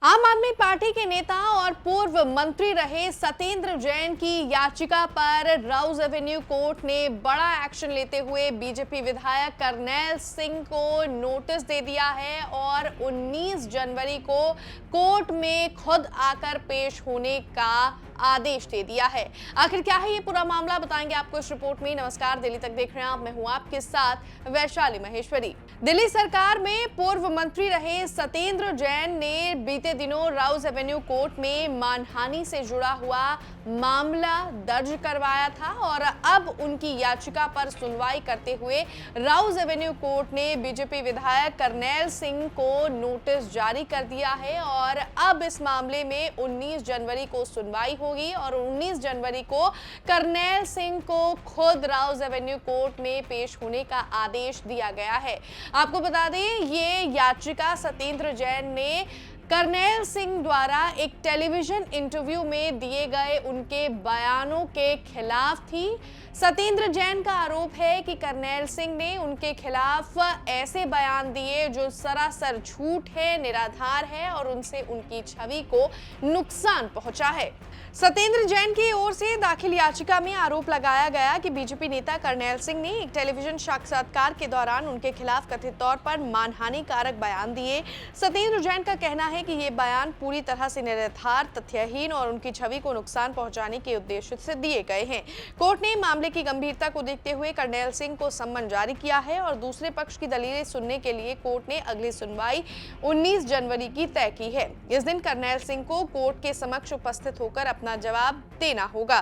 आम आदमी पार्टी के नेता और पूर्व मंत्री रहे सत्येंद्र जैन की याचिका पर राउज एवेन्यू कोर्ट ने बड़ा एक्शन लेते हुए बीजेपी विधायक करनैल सिंह को नोटिस दे दिया है और 19 जनवरी को कोर्ट में खुद आकर पेश होने का आदेश दे दिया है। आखिर क्या है ये पूरा मामला, बताएंगे आपको इस रिपोर्ट में। नमस्कार, दिल्ली तक देख रहे हैं आप, मैं हूं आपके साथ वैशाली महेश्वरी। दिल्ली सरकार में पूर्व मंत्री रहे सत्येंद्र जैन ने बीते दिनों राउज एवेन्यू कोर्ट में मानहानि से जुड़ा हुआ मामला दर्ज करवाया था और अब उनकी याचिका पर सुनवाई करते हुए राउज एवेन्यू कोर्ट ने बीजेपी विधायक करनैल सिंह को नोटिस जारी कर दिया है और अब इस मामले में 19 जनवरी को सुनवाई होगी और 19 जनवरी को करनैल सिंह को खुद राउज एवेन्यू कोर्ट में पेश होने का आदेश दिया गया है। आपको बता दें, ये याचिका सत्येंद्र जैन ने करनैल सिंह द्वारा एक टेलीविजन इंटरव्यू में दिए गए उनके बयानों के खिलाफ थी। सत्येंद्र जैन का आरोप है कि करनैल सिंह ने उनके खिलाफ ऐसे बयान दिए जो सरासर झूठ है, निराधार है और उनसे उनकी छवि को नुकसान पहुंचा है। सत्येंद्र जैन की ओर से दाखिल याचिका में आरोप लगाया गया कि बीजेपी नेता करनैल सिंह ने एक टेलीविजन साक्षात्कार के दौरान उनके खिलाफ कथित तौर पर मानहानिकारक बयान दिए। सत्येंद्र जैन का कहना है कि ये बयान पूरी तरह से निराधार, तथ्यहीन और उनकी छवि को नुकसान पहुंचाने के उद्देश्य से दिए गए हैं। कोर्ट ने मामले की गंभीरता को देखते हुए करनैल सिंह को सम्मन जारी किया है और दूसरे पक्ष की दलीलें सुनने के लिए कोर्ट ने अगली सुनवाई 19 जनवरी की तय की है। इस दिन करनैल सिंह को कोर्ट के समक्ष उपस्थित होकर अपना जवाब देना होगा।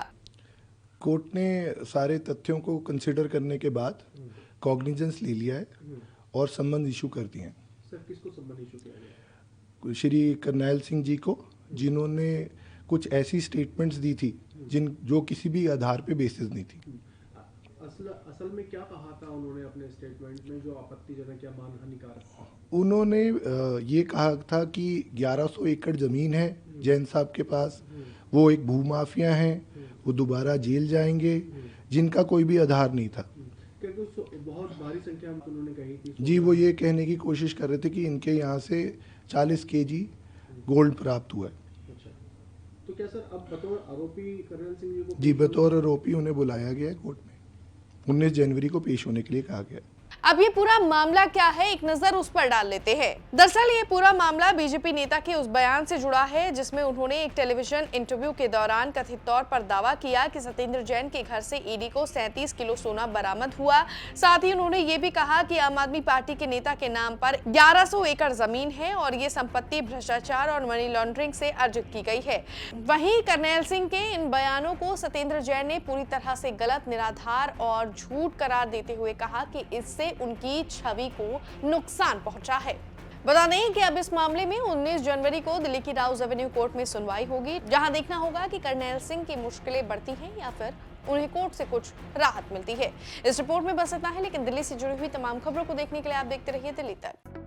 कोर्ट ने सारे तथ्यों को कंसिडर करने के बाद कॉग्निजेंस ले लिया है और सम्मन इशू कर दिए हैं। सर, किसको सम्मन इशू किया गया? श्री करनैल सिंह जी को, जिन्होंने कुछ ऐसी स्टेटमेंट्स दी थी जो किसी भी आधार पे बेसिस नहीं थी। असल में क्या कहा था उन्होंने अपने स्टेटमेंट में जो आपत्तिजनक या मानहानिकारक? उन्होंने ये कहा था कि 1100 एकड़ ज़मीन है जैन साहब के पास, वो एक भूमाफिया हैं, वो दोबारा जेल जाएंगे, जिनका कोई भी आधार नहीं था। बहुत भारी संख्या में उन्होंने कही थी जी, वो ये कहने की कोशिश कर रहे थे कि इनके यहाँ से 40 केजी गोल्ड प्राप्त हुआ है। अच्छा, तो क्या सर अब बतौर आरोपी करनैल सिंह जी को? जी, बतौर आरोपी उन्हें बुलाया गया है कोर्ट में। 19 जनवरी को पेश होने के लिए कहा गया। अब ये पूरा मामला क्या है, एक नजर उस पर डाल लेते हैं। दरअसल ये पूरा मामला बीजेपी नेता के उस बयान से जुड़ा है जिसमें उन्होंने एक टेलीविजन इंटरव्यू के दौरान कथित तौर पर दावा किया कि सत्येंद्र जैन के घर से ईडी को 37 किलो सोना बरामद हुआ। साथ ही उन्होंने ये भी कहा कि आम आदमी पार्टी के नेता के नाम पर 1100 एकड़ जमीन है और ये संपत्ति भ्रष्टाचार और मनी लॉन्ड्रिंग से अर्जित की गई है। वहीं करनैल सिंह के इन बयानों को सत्येंद्र जैन ने पूरी तरह से गलत, निराधार और झूठ करार देते हुए कहा कि इससे उनकी छवि को नुकसान पहुंचा है। बता दें कि अब इस मामले में 19 जनवरी को दिल्ली की राउज एवेन्यू कोर्ट में सुनवाई होगी, जहां देखना होगा कि करनैल सिंह की मुश्किलें बढ़ती हैं या फिर उन्हें कोर्ट से कुछ राहत मिलती है। इस रिपोर्ट में बस इतना है, लेकिन दिल्ली से जुड़ी हुई तमाम खबरों को देखने के लिए आप देखते रहिए दिल्ली तक।